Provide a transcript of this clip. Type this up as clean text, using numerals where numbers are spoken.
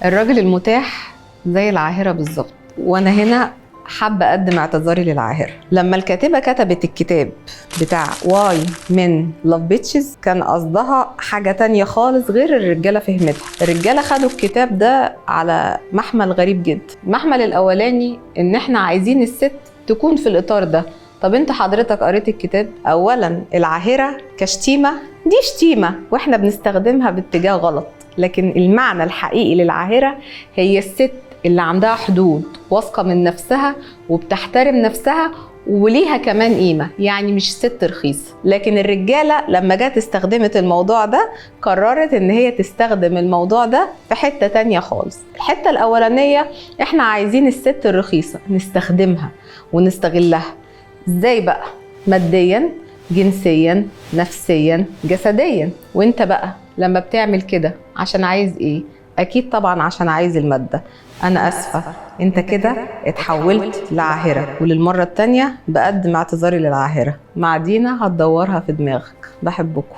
الراجل المتاح زي العاهرة بالظبط، وانا هنا حابة اقدم اعتذاري للعاهرة. لما الكاتبة كتبت الكتاب بتاع واي من لاف بيتشز كان قصدها حاجة تانية خالص غير الرجالة فهمتها. الرجالة خدوا الكتاب ده على محمل غريب جدا. المحمل الاولاني ان احنا عايزين الست تكون في الاطار ده. طب انت حضرتك قريت الكتاب؟ اولا العاهرة كشتيمة دي شتيمة واحنا بنستخدمها باتجاه غلط، لكن المعنى الحقيقي للعاهرة هي الست اللي عندها حدود، واثقة من نفسها وبتحترم نفسها وليها كمان قيمة، يعني مش ست رخيصة. لكن الرجالة لما جت استخدمت الموضوع ده قررت ان هي تستخدم الموضوع ده في حتة تانية خالص. الحتة الاولانية احنا عايزين الست الرخيصة نستخدمها ونستغلها. ازاي بقى؟ ماديا، جنسيا، نفسيا، جسديا. وانت بقى لما بتعمل كده عشان عايز ايه؟ اكيد طبعا عشان عايز المادة. انا اسفة، انت كده اتحولت لعاهرة، وللمرة التانية بقدم اعتذاري للعاهرة. مع دينا هتدورها في دماغك. بحبكم.